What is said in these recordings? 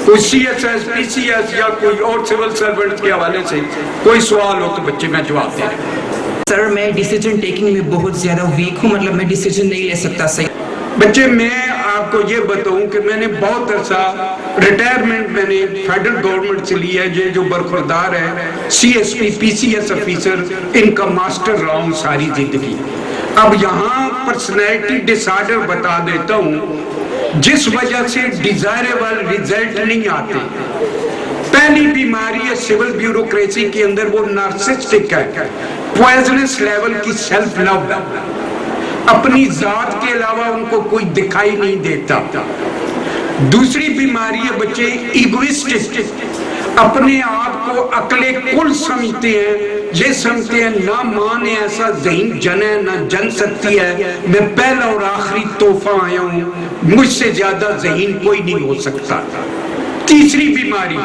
کوئی C S S P C S یا کوئی اور سول سرونٹ کے حوالے سے کوئی سوال ہو تو بچے میں جواب دے رہا ہوں۔ سر میں ڈیسیجن ٹیکنگ میں بہت زیادہ ویک ہوں، مطلب میں ڈیسیجن نہیں لے سکتا صحیح۔ بچے میں آپ کو یہ بتاؤں کہ میں نے بہت عرصہ ریٹائرمنٹ میں نے فیڈرل گورنمنٹ سے لیا ہے، جو برخوردار ہے سی ایس پی پی سی ایس آفیسر، ان کا ماسٹر رہا ہوں ساری زندگی۔ اب یہاں پرسنالٹی ڈس آرڈر بتا دیتا ہوں جس وجہ سے ڈیزائریبل ریزلٹ نہیں آتے۔ پہلی بیماری ہے سول بیوروکریسی کے اندر، وہ نارسسٹک ہے، پوائزنس لیول کی سیلف لو ہے، اپنی ذات کے علاوہ ان کو کوئی دکھائی نہیں دیتا۔ دوسری بیماری ہے بچے ایگوئسٹک، اپنے آپ کو عقل کل سمجھتے ہیں، یہ سمجھتے ہیں نہ ماں نے ایسا ذہن جنا ہے نہ جن سکتی ہے، میں پہلا اور آخری تحفہ آیا ہوں، مجھ سے زیادہ ذہین کوئی نہیں ہو سکتا۔ تیسری بیماری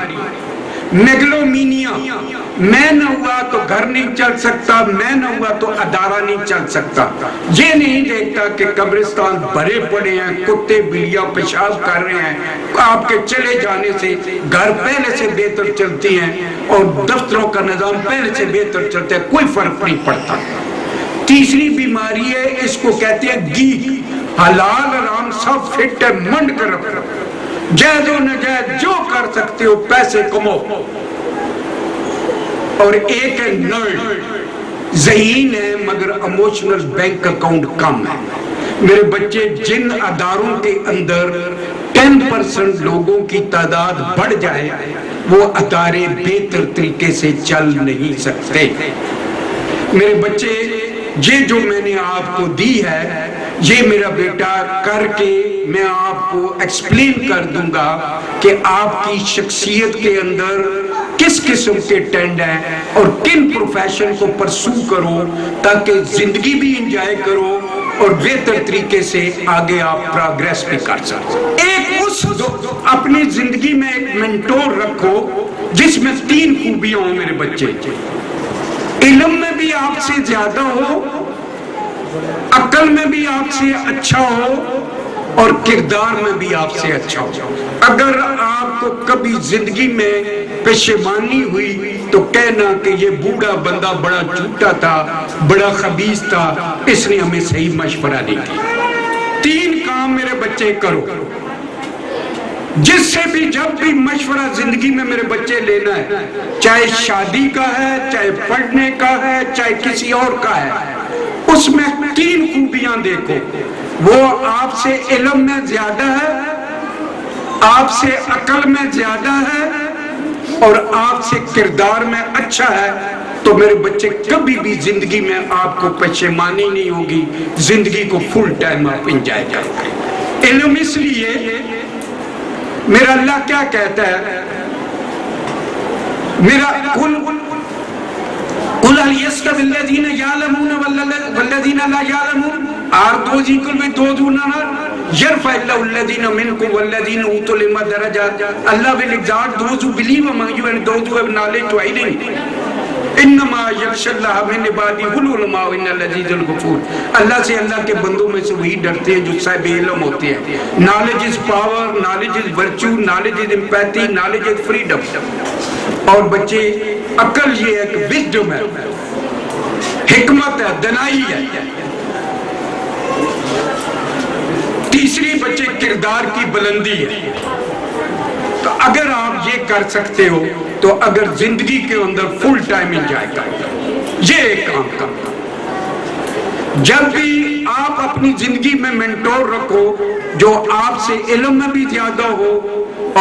میگلومینیا، میں نہ ہوا تو گھر نہیں چل سکتا، میں نہ ہوا تو ادارہ نہیں چل سکتا۔ یہ نہیں دیکھتا کہ قبرستان بھرے پڑے ہیں، کتے بلیاں پیشاب کر رہے ہیں، آپ کے چلے جانے سے گھر پہلے سے بہتر چلتی ہیں اور دفتروں کا نظام پہلے سے بہتر چلتا ہے، کوئی فرق نہیں پڑتا۔ تیسری بیماری ہے، اس کو کہتے ہیں گیک، حلال حرام سب فٹ ہے، منڈ کر رکھو، جائز و ناجائز جو کر سکتے ہو پیسے کماؤ۔ اور ایک ہے نرڈ، ذہین ہے مگر ایموشنل بینک اکاؤنٹ کم ہے۔ میرے بچے جن اداروں کے اندر 10% لوگوں کی تعداد بڑھ جائے وہ ادارے بہتر طریقے سے چل نہیں سکتے۔ میرے بچے یہ جو میں نے آپ کو دی ہے یہ میرا بیٹا کر کے میں آپ کو ایکسپلین کر دوں گا کہ آپ کی شخصیت کے اندر کس قسم کے ٹینڈ ہیں اور کن پروفیشن کو پرسو کرو تاکہ زندگی بھی انجوائے کرو اور بہتر طریقے سے آگے آپ پروگریس بھی کر سکو۔ اپنی زندگی میں ایک منٹور رکھو جس میں 3 خوبیاں ہوں میرے بچے، علم میں بھی آپ سے زیادہ ہو، عقل میں بھی آپ سے اچھا ہو اور کردار میں بھی آپ سے اچھا ہو۔ اگر آپ کو کبھی زندگی میں پشیمانی ہوئی تو کہنا کہ یہ بوڑھا بندہ بڑا جھوٹا تھا، بڑا خبیث تھا، اس نے ہمیں صحیح مشورہ نہیں دیا۔ 3 کام میرے بچے کرو جس سے بھی جب بھی مشورہ زندگی میں میرے بچے لینا ہے، چاہے شادی کا ہے، چاہے پڑھنے کا ہے، چاہے کسی اور کا ہے، اس میں 3 خوبیاں دیکھو۔ وہ آپ سے علم میں زیادہ ہے، آپ سے عقل میں زیادہ ہے اور آپ سے کردار میں اچھا ہے، تو میرے بچے کبھی بھی زندگی میں آپ کو پشیمانی نہیں ہوگی، زندگی کو فل ٹائم آپ انجوائے کرو گے۔ علم اس لیے میرا اللہ کیا کہتا ہے، میرا قل هل يستوي الذين يعلمون والذين لا يعلمون are those equal with those who know not يرفع الله الذين منكم والذين اوتوا العلم درجات Allah will exalt those who believe among you and those who have knowledge to hiding انما یخشى اللہ من عباده العلماء ان العزیز الغفور۔ اللہ سے اللہ کے بندوں میں سے وہی ڈرتے ہیں جو صاحب علم ہوتے ہیں۔ Knowledge is power, knowledge is virtue, knowledge is empathy, knowledge is freedom. اور بچے عقل یہ ہے کہ وزڈم ہے، حکمت ہے، دانائی ہے۔ تیسری بچے کردار کی بلندی ہے۔ تو اگر آپ یہ کر سکتے ہو تو اگر زندگی کے اندر فل ٹائم انجوائے کرو، یہ ایک کام کرو۔ جب بھی آپ اپنی زندگی میں منٹور رکھو جو آپ سے علم میں بھی زیادہ ہو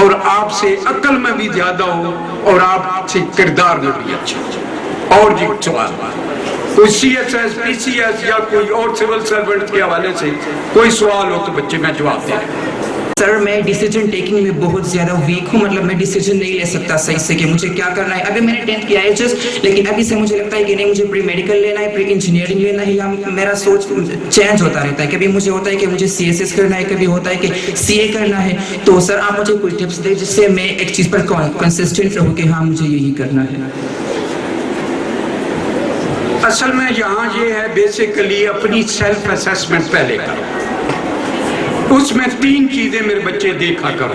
اور آپ سے عقل میں بھی زیادہ ہو اور آپ سے کردار میں بھی اچھا ہو۔ اور جی سوال کوئی C S S P C S یا کوئی اور سول سرونٹ کے حوالے سے کوئی سوال ہو تو بچے میں جواب دے رہا ہوں۔ سر میں ڈیسیجن ٹیکنگ میں بہت زیادہ ویک ہوں، مطلب میں ڈیسیجن نہیں لے سکتا صحیح سے کہ مجھے کیا کرنا ہے۔ ابھی میں نے 10th کیا ہے جسٹ، لیکن ابھی سے مجھے لگتا ہے کہ نہیں مجھے پری میڈیکل لینا ہے، پری انجینئرنگ لینا ہے، یا میرا سوچ چینج ہوتا رہتا ہے۔ کبھی مجھے ہوتا ہے کہ مجھے سی ایس ایس کرنا ہے، کبھی ہوتا ہے کہ سی اے کرنا ہے۔ تو سر آپ مجھے کوئی ٹپس دیں جس سے میں ایک چیز پر کنسسٹنٹ رہوں کہ ہاں مجھے یہی کرنا ہے۔ اصل میں یہاں یہ ہے بیسیکلی اپنی سیلف اسیسمنٹ پہلے کرو، اس میں 3 چیزیں میرے بچے دیکھا کرو۔